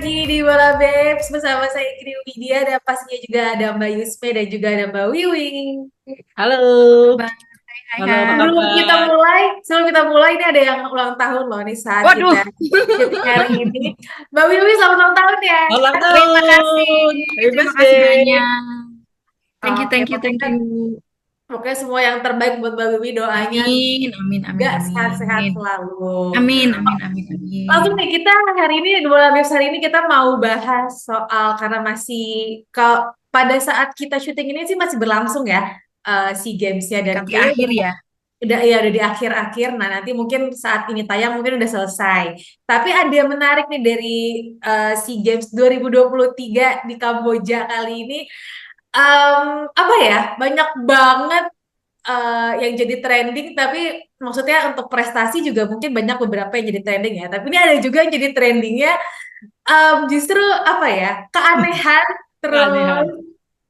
lagi di Bola Babes bersama saya Gri Widya dan pastinya juga ada Mbak Yusme dan juga ada Mbak Wiwing. Halo, Bang, hai halo apa hai. kabar? Sebelum kita mulai ini ada yang ulang tahun loh nih saat Waduh, kita syuting hari ini. Mbak Wiwing selamat ulang tahun ya. Ulang terima kasih. tahun, happy Terima kasih birthday. banyak. Thank you, Oke, thank you, thank pokoknya you. pokoknya semua yang terbaik buat Mbak Wiwing doanya Amin, amin, juga amin, sehat-sehat amin. selalu. Amin, amin, amin, Langsung amin. nih kita hari ini di Bola Babes hari ini kita mau bahas soal karena masih pada saat kita syuting ini sih masih berlangsung ya SEA Games-nya dan Mendekati kayaknya akhir ya. udah di akhir-akhir. Nah, nanti mungkin saat ini tayang mungkin udah selesai. Tapi ada yang menarik nih dari SEA Games 2023 di Kamboja kali ini. Apa ya? Banyak banget yang jadi trending, tapi maksudnya untuk prestasi juga mungkin banyak beberapa yang jadi trending ya. Tapi ini ada juga yang jadi trendingnya justru apa ya? Keanehan terus Keanehan.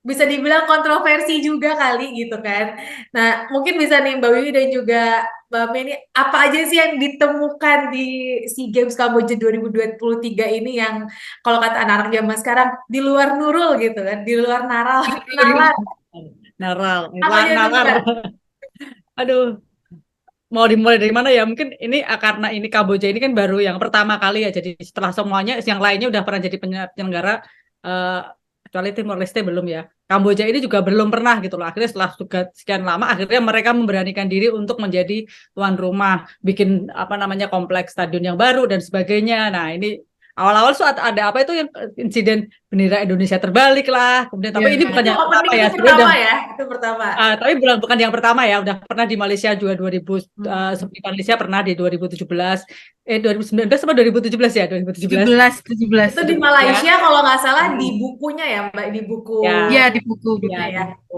bisa dibilang kontroversi juga kali gitu kan. Nah, mungkin bisa nih Mbak Wiwi dan juga Mbak Mei, apa aja sih yang ditemukan di SEA Games Kamboja 2023 ini yang kalau kata anak-anak zaman sekarang di luar nurul gitu kan, di luar naral, nalar. Naral, Apa aja tuh nalar. Mbak? Aduh, mau dimulai dari mana ya? Mungkin ini karena ini Kamboja ini kan baru yang pertama kali ya. Jadi setelah semuanya, yang lainnya udah pernah jadi penyelenggara, eh, kecuali Timor Leste belum ya. Kamboja ini juga belum pernah gitu loh. Akhirnya setelah juga sekian lama, akhirnya mereka memberanikan diri untuk menjadi tuan rumah, bikin apa namanya kompleks stadion yang baru dan sebagainya. Nah ini awal-awal saat ada apa itu yang insiden bendera Indonesia terbalik lah. Kemudian Ya, tapi ini bukan Itu yang pertama opening ya. itu Sebenarnya pertama udah ya, itu pertama. Tapi bukan yang pertama ya, udah pernah di Malaysia juga 2000 Hmm. seperti Malaysia pernah di 2017, 2019 sama 2017 ya, 2017 17, 17. Itu di ya. Malaysia kalau nggak salah di Hmm. bukunya ya Mbak, di buku Ya, Ya, di buku, ya bukunya ya. gitu.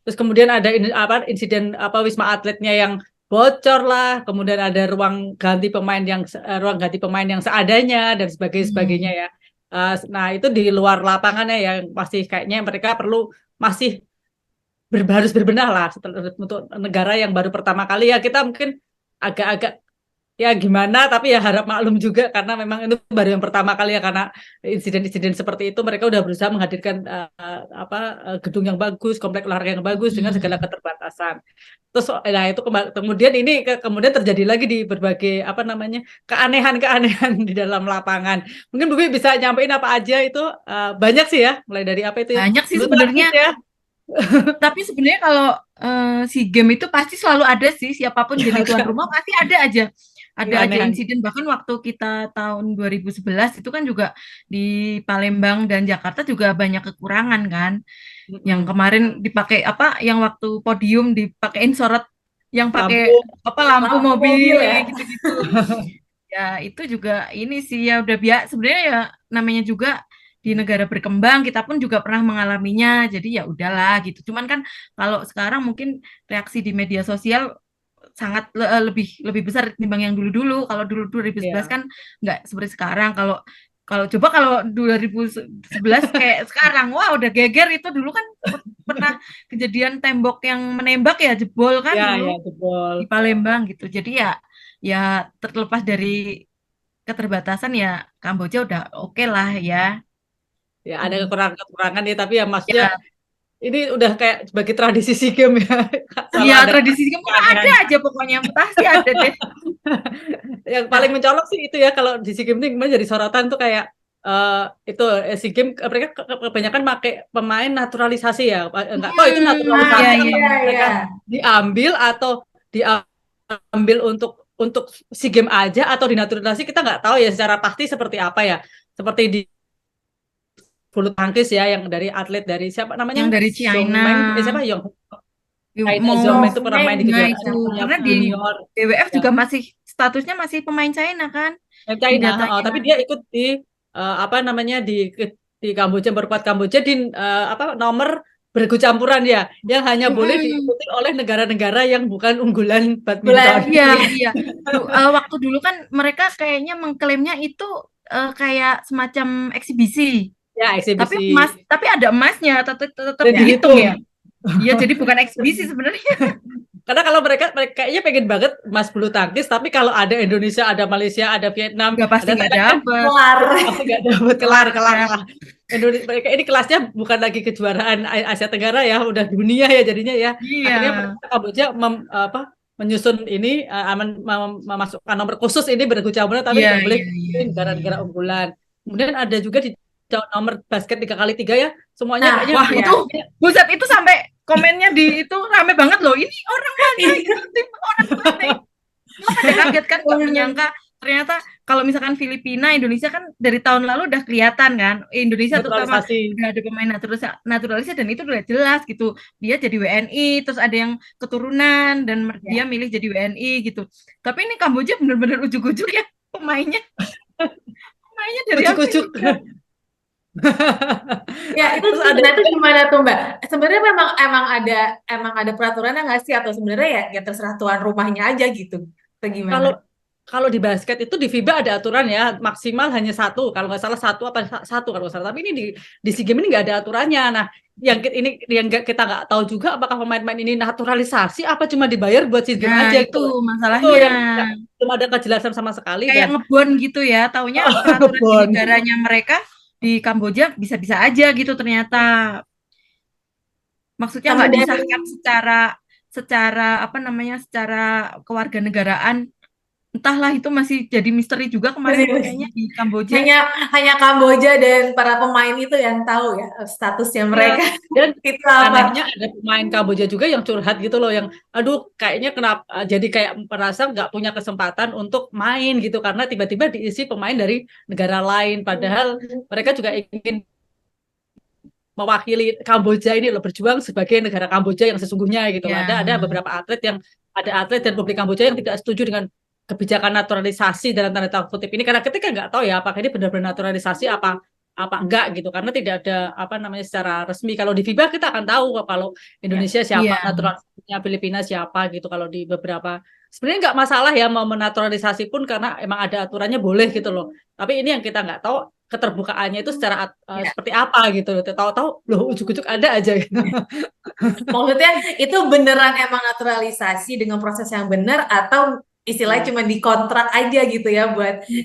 Terus kemudian ada apa insiden apa Wisma Atletnya yang bocor lah, kemudian ada ruang ganti pemain yang seadanya dan sebagainya Hmm. ya. Nah, itu di luar lapangannya yang masih kayaknya mereka perlu masih harus berbenah lah untuk negara yang baru pertama kali ya kita mungkin agak-agak ya gimana tapi ya harap maklum juga karena memang itu baru yang pertama kali ya karena insiden-insiden seperti itu mereka udah berusaha menghadirkan gedung yang bagus, komplek olahraga yang bagus dengan segala Hmm. keterbatasan. Terus nah itu kemudian ini kemudian terjadi lagi di berbagai apa namanya keanehan-keanehan di dalam lapangan. Mungkin Bu Bi bisa nyampein apa aja itu banyak sih ya mulai dari apa itu ya Banyak sih bulu tangkis sebenarnya. ya. Tapi sebenarnya kalau si game itu pasti selalu ada sih, siapapun jadi tuan Ya, rumah pasti ada aja. Ada aja keanehan. insiden, bahkan waktu kita tahun 2011 itu kan juga di Palembang dan Jakarta juga banyak kekurangan kan. Yang Mm-mm. kemarin dipakai apa, yang waktu podium dipakein sorot yang pakai Lampu. apa lampu Lampu mobil mobil ya. kayak gitu-gitu. Ya, itu juga ini sih ya udah biasa sebenarnya ya namanya juga di negara berkembang kita pun juga pernah mengalaminya. Jadi ya udahlah gitu. Cuman kan kalau sekarang mungkin reaksi di media sosial sangat lebih lebih besar dibanding yang dulu-dulu. Kalau dulu 2011 Ya, kan nggak seperti sekarang. Kalau kalau coba kalau 2011 kayak sekarang, wah udah geger itu dulu kan pernah kejadian tembok yang menembak ya jebol kan ya, dulu ya, jebol. di Palembang gitu. Jadi ya ya terlepas dari keterbatasan ya Kamboja udah oke lah ya. Ya, ada Hmm. kekurangan-kekurangan ya, tapi ya maksudnya Ya, ini udah kayak sebagai tradisi SEA Games ya. Selalu ya ada tradisi kamu ada keanehan. aja pokoknya pasti ada deh. Yang paling Nah, mencolok sih itu ya kalau di SEA Games ini kemarin jadi sorotan tuh kayak eh itu SEA Games mereka kebanyakan pakai pemain naturalisasi ya. Enggak tahu itu Ya naturalisasi atau iya ya. iya. mereka diambil atau diambil untuk SEA Games aja atau dinaturalisasi kita nggak tahu ya secara pasti seperti apa ya. Seperti di bulu tangkis ya yang dari atlet dari siapa namanya Yang dari Zhong China, Meng siapa Yong China Zhong mau Meng itu pernah Zongmeng main di nah kejuaraan itu dunia karena di junior BWF ya juga masih statusnya masih pemain China kan di China datanya. tapi dia ikut di apa namanya di Kamboja berkuat Kamboja di apa nomor bergu campuran ya yang hanya boleh Mm-mm. diikuti oleh negara-negara yang bukan unggulan badminton. bulan. Iya, iya. Waktu dulu kan mereka kayaknya mengklaimnya itu kayak semacam eksibisi. Ya Tapi eksibisi emas, tapi ada emasnya, tetap tetap dan dihitung dihitung. ya. Iya, jadi bukan eksibisi sebenarnya. Karena kalau mereka kayaknya pengen banget emas bulu tangkis, tapi kalau ada Indonesia, ada Malaysia, ada Vietnam, Udah pasti ada nggak Thailand kan dapet. Kelar. pasti nggak dapat kelar Kelar. lah. Indonesia mereka ini kelasnya bukan lagi kejuaraan Asia Tenggara ya, udah dunia ya jadinya ya. Akhirnya Iya. mereka Kamboja menyusun ini memasukkan nomor khusus ini bergu campuran, tapi Iya, nggak boleh iya, iya, iya, negara-negara iya. unggulan. Kemudian ada juga di nomor basket 3x3 ya, semuanya Nah, kayaknya Wah, iya. itu buset, itu sampai komennya di itu rame banget loh. Ini orang mana? Ini tim orang mana? Gue pada kaget kan, nggak menyangka ternyata kalau misalkan Filipina, Indonesia kan dari tahun lalu udah kelihatan kan. Indonesia terutama naturalisasi. udah ada pemain naturalisasi dan itu udah jelas gitu. Dia jadi WNI, terus ada yang keturunan dan dia Ya. milih jadi WNI gitu. Tapi ini Kamboja bener-bener ujuk-ujuk ya pemainnya. Pemainnya dari Ujuk-ujuk. Amerika. Ya, itu Terus ada sebenarnya itu gimana tuh Mbak? Sebenarnya memang emang ada peraturannya nggak sih, atau sebenarnya ya terserah tuan rumahnya aja gitu? Atau kalau gimana? kalau di basket itu di FIBA ada aturan ya, maksimal hanya satu, kalau nggak salah satu kalau nggak salah. Tapi ini di SEA Games ini nggak ada aturannya. Nah, yang kita nggak tahu juga apakah pemain-pemain ini naturalisasi apa cuma dibayar buat SEA Games Nah, aja itu gitu. Itu masalahnya. yang belum ada kejelasan sama sekali Kayak dan ngebon gitu ya, taunya peraturan di ngebon. negaranya mereka di Kamboja bisa-bisa aja gitu ternyata. Maksudnya Sama nggak dari disahkan secara apa namanya, secara kewarganegaraan. Entahlah, itu masih jadi misteri juga kemarin kayaknya di Kamboja. hanya Kamboja dan para pemain itu yang tahu ya statusnya Iya. mereka Dan itu apa? anehnya ada pemain Kamboja juga yang curhat gitu loh, yang aduh kayaknya kenapa jadi kayak merasa nggak punya kesempatan untuk main gitu karena tiba-tiba diisi pemain dari negara lain, padahal mereka juga ingin mewakili Kamboja ini loh, berjuang sebagai negara Kamboja yang sesungguhnya gitu loh. Ya. Ada beberapa atlet dan publik Kamboja yang tidak setuju dengan kebijakan naturalisasi dalam tanda kutip ini, karena ketika nggak tahu ya apakah ini benar-benar naturalisasi apa enggak gitu, karena tidak ada apa namanya secara resmi. Kalau di FIBA kita akan tahu kalau Indonesia siapa, Iya. naturalisasinya Filipina siapa gitu. Kalau di beberapa sebenarnya nggak masalah ya mau menaturalisasi pun karena emang ada aturannya boleh gitu loh. Tapi ini yang kita nggak tahu keterbukaannya itu secara Ya. seperti apa gitu. Tahu-tahu loh ujuk-ujuk ada aja gitu. Maksudnya itu beneran emang naturalisasi dengan proses yang benar, atau istilahnya cuma dikontrak aja gitu ya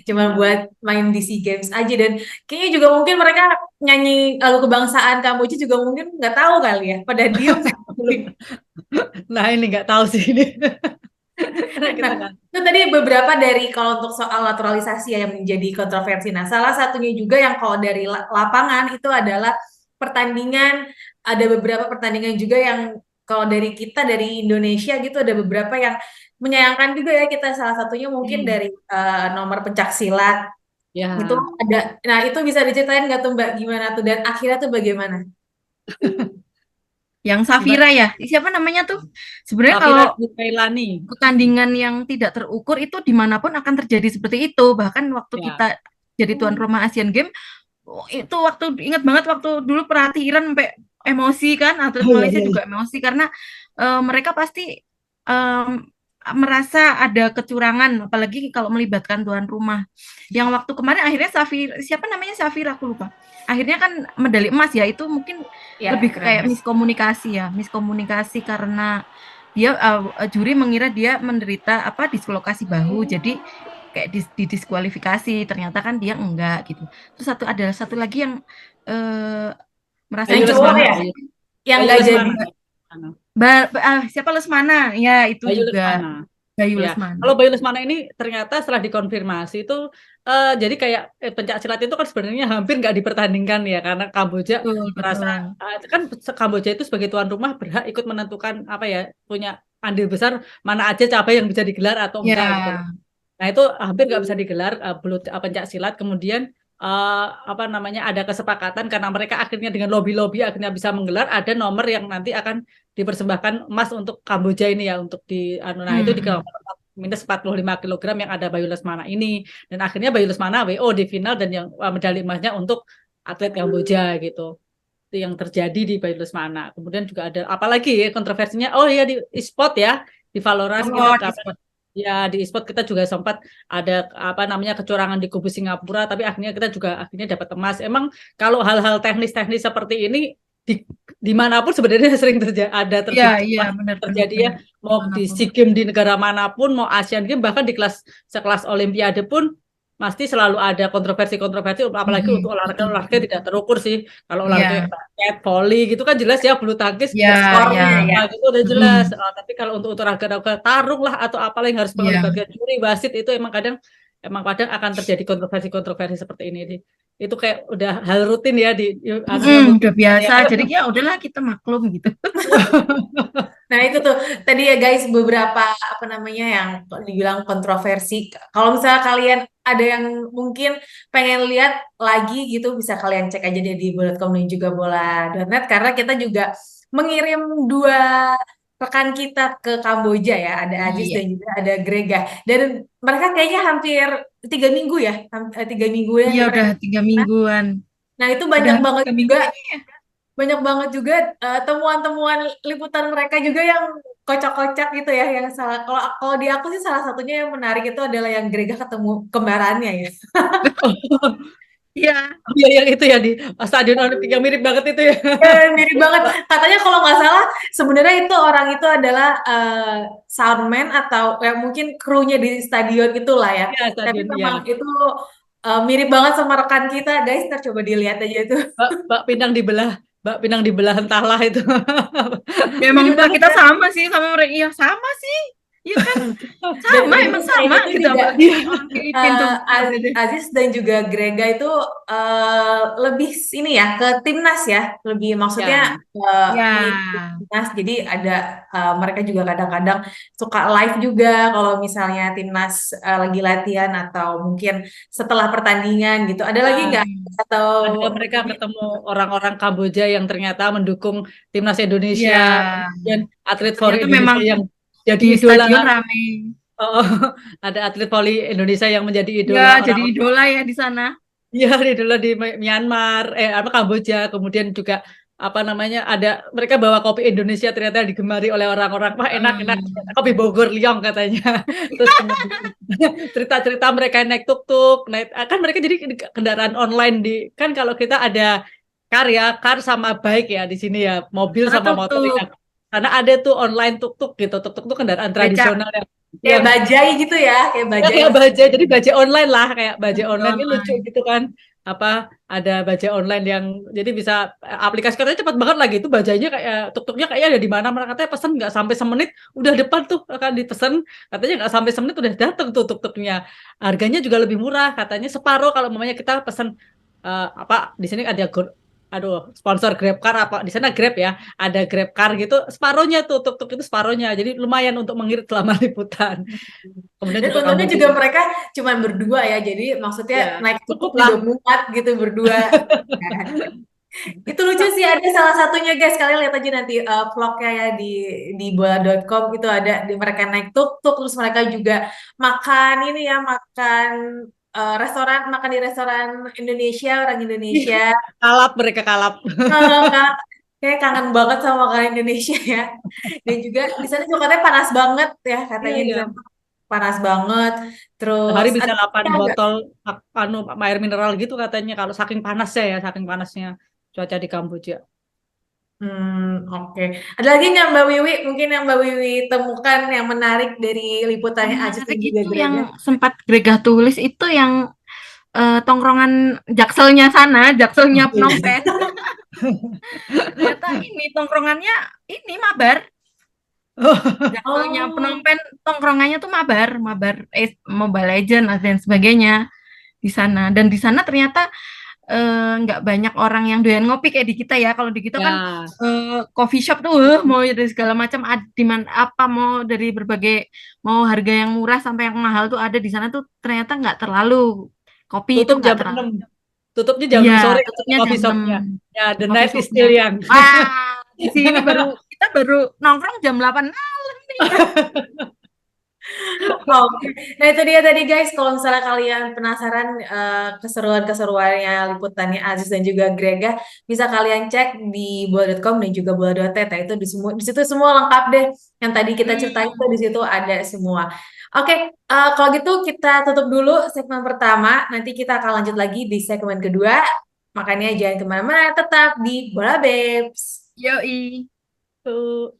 cuma buat main di SEA Games aja. Dan kayaknya juga mungkin mereka nyanyi lagu kebangsaan Kamboja juga mungkin nggak tahu kali ya, pada diem. Nah ini nggak tahu sih ini. Karena kita Nah, nggak. itu tadi beberapa dari kalau untuk soal naturalisasi ya yang menjadi kontroversi. Nah, salah satunya juga yang kalau dari lapangan itu adalah pertandingan. Ada beberapa pertandingan juga yang kalau dari kita dari Indonesia gitu ada beberapa yang menyayangkan juga ya kita. Salah satunya mungkin dari nomor pencak silat Ya. itu ada. Nah, itu bisa diceritain nggak tuh Mbak gimana tuh dan akhirnya tuh bagaimana? Yang Safira ya, siapa namanya tuh? Sebenarnya Safira kalau Bukailani. pertandingan yang tidak terukur itu dimanapun akan terjadi seperti itu. Bahkan waktu Ya. kita jadi tuan rumah Asian Games, itu waktu ingat banget waktu dulu perhatian sampai emosi kan, atlet Malaysia juga emosi karena mereka pasti merasa ada kecurangan, apalagi kalau melibatkan tuan rumah. Yang waktu kemarin akhirnya siapa namanya Safira aku lupa. Akhirnya kan medali emas ya, itu mungkin Ya, lebih keren. kayak miskomunikasi karena dia juri mengira dia menderita dislokasi bahu, jadi kayak didiskualifikasi, ternyata kan dia enggak gitu. Terus ada satu lagi yang merasa Yang cowok ya? Yang nggak jadi. siapa Lesmana ya, itu Bayu juga Lesmana. Bayu Ya, Lesmana. kalau Bayu Lesmana ini ternyata setelah dikonfirmasi itu jadi kayak pencak silat itu kan sebenarnya hampir nggak dipertandingkan ya karena Kamboja merasa kan Kamboja itu sebagai tuan rumah berhak ikut menentukan punya andil besar mana aja cabang yang bisa digelar atau enggak gitu. Nah itu hampir nggak bisa digelar pencak silat. Kemudian ada kesepakatan karena mereka akhirnya dengan lobby akhirnya bisa menggelar, ada nomor yang nanti akan dipersembahkan emas untuk Kamboja ini ya, untuk nah itu di minus 45 kg yang ada Bayu Lesmana ini, dan akhirnya Bayu Lesmana WO di final dan yang medali emasnya untuk atlet Kamboja gitu. Itu yang terjadi di Bayu Lesmana. Kemudian juga ada apalagi ya kontroversinya, di e-sport ya, di Valorant di e-sport kita juga sempat ada kecurangan di kubu Singapura, tapi akhirnya kita juga dapat emas. Emang kalau hal-hal teknis seperti ini di dimanapun sebenarnya sering ada Iya, benar terjadi ya, mau di dimanapun. SEA Games di negara manapun, mau Asian Games, bahkan di sekelas Olimpiade pun pasti selalu ada kontroversi-kontroversi, apalagi untuk Betul, olahraga-olahraga betul. tidak terukur sih. Kalau olahraga kayak Iya, basket, volley gitu kan jelas ya, bulu tangkis, iya, iya. Skornya ya. nah, itu udah jelas. Mm-mm. Tapi kalau untuk olahraga tarung lah atau apalah yang harus Iya. melibatkan juri wasit, itu emang kadang akan terjadi kontroversi-kontroversi seperti ini. Itu kayak udah hal rutin ya di anunya Udah multimedia. biasa. Jadi ya udahlah kita maklum gitu. Nah itu tuh tadi ya guys beberapa apa namanya yang dibilang kontroversi. Kalau misalnya kalian ada yang mungkin pengen lihat lagi gitu bisa kalian cek aja deh di bola.com dan juga bola.net karena kita juga mengirim dua rekan kita ke Kamboja ya. Ada Ajis Iya. dan juga ada Grega. Dan mereka kayaknya hampir 3 minggu ya, 3 minggu ya Iya udah mereka. 3 mingguan. Nah itu Udah banyak hampir banget 3 minggu juga kayaknya. temuan-temuan liputan mereka juga yang kocak-kocak gitu ya yang salah kalau kalau di aku sih salah satunya yang menarik itu adalah yang Grega ketemu kembarannya ya. Iya. Iya yang itu ya di Stadion Olimpik yang mirip banget itu ya. Mirip banget katanya kalau nggak salah sebenarnya itu orang itu adalah soundman atau ya mungkin krunya di stadion itulah ya Iya tapi stadion ya. memang itu mirip banget sama rekan kita guys ntar coba dilihat aja itu Mbak Pinang dibelah, Mbak Pinang dibelah entahlah itu. Ya emang mirip muka banget kita kan. sama sih sama mereka. Iya sama sih. Iya kan? Dan Sama, emang selain sama itu gitu juga apalagi orang Filipin tuh. Ada deh. Aziz dan juga Grega itu lebih ini ya ke timnas ya, lebih maksudnya Ya, mengikuti Ya. timnas. Jadi ada mereka juga kadang-kadang suka live juga kalau misalnya timnas lagi latihan atau mungkin setelah pertandingan gitu. Ada lagi ya. nggak atau Ada mereka ketemu orang-orang Kamboja yang ternyata mendukung timnas Indonesia, Ya. kemudian atlet voli Ternyata memang Indonesia yang jadi di idola. stadion rame. Oh, ada atlet voli Indonesia yang menjadi Ya, idola jadi orang-orang. idola ya di sana. Iya, idola di Myanmar, apa Kamboja, kemudian juga apa namanya ada mereka bawa kopi Indonesia ternyata digemari oleh orang-orang. Wah enak-enak Hmm. kopi Bogor Liong katanya. Terus kemudian cerita-cerita mereka naik tuk-tuk, naik kan mereka jadi kendaraan online kan kalau kita ada car sama bike ya di sini ya, mobil Karena sama motor ya. tuk-tuk, Karena ada tuh online tuk-tuk gitu. Tuk-tuk tuh kendaraan becak, tradisional kayak yang bajai gitu ya, kayak ya bajai kayak masih bajai, jadi bajai online lah, kayak bajai baju online ini lucu online. gitu kan. Apa ada bajai online yang jadi bisa aplikasi katanya cepat banget lagi itu bajainya kayak tuk-tuknya kayaknya ada di mana mereka katanya pesan nggak sampai semenit udah depan tuh akan dipesan katanya nggak sampai semenit udah datang tuh tuk-tuknya harganya juga lebih murah katanya separuh kalau mamanya kita pesan apa di sini ada aduh sponsor GrabCar apa di sana Grab ya ada GrabCar gitu separuhnya tuh tuk-tuk itu separuhnya jadi lumayan untuk mengirit selama liputan kemudian dan juga untungnya Kamboja juga mereka cuma berdua ya, jadi maksudnya ya naik tuk-tuk cukup lah. juga muat gitu berdua. Itu lucu sih ada salah satunya guys kalian lihat aja nanti vlognya ya di bola.com itu ada di mereka naik tuk-tuk terus mereka juga makan ini ya makan makan di restoran Indonesia orang Indonesia. Kalap mereka kalap. Kak, kayak kangen banget sama makanan Indonesia ya. Dan juga di sana juga katanya panas banget ya Iya, katanya di iya. sana panas banget. Sehari Terus bisa ada 8 nggak? botol air mineral gitu katanya kalau saking panasnya cuaca di Kamboja. Oke. Ada lagi nggak Mbak Wiwi? Mungkin yang Mbak Wiwi temukan yang menarik dari liputannya Aziz dan Menarik juga itu yang Grega? sempat Gregah tulis itu yang tongkrongan jakselnya sana, jakselnya Oh, Phnom iya. Penh. Ternyata ini tongkrongannya ini mabar. Jakselnya Phnom Oh, Penh tongkrongannya tuh mabar, mabar Mobile Legend dan sebagainya di sana. Dan di sana ternyata nggak banyak orang yang doyan ngopi kayak di kita ya. Kalau di kita kan Ya, coffee shop tuh mau dari segala macam di mana apa mau dari berbagai mau harga yang murah sampai yang mahal tuh ada di sana tuh ternyata nggak terlalu kopi itu tutup nggak jam terlalu. 6. Tutupnya jam Iya, 6 sore tutupnya jam coffee 6 shopnya. Ya, the coffee night is shopnya. still young. Wah, di sini kita baru nongkrong jam 8 malam nih. oke. Nah itu dia tadi guys. Kalau misalnya kalian penasaran keseruan-keseruannya liputannya Aziz dan juga Grega, bisa kalian cek di bola.com dan juga bola.net. Nah, itu di situ semua lengkap deh. Yang tadi kita ceritain tuh di situ ada semua. Oke, kalau gitu kita tutup dulu segmen pertama. Nanti kita akan lanjut lagi di segmen kedua. Makanya jangan kemana-mana, tetap di Bola Babes. Yoi. Tuh.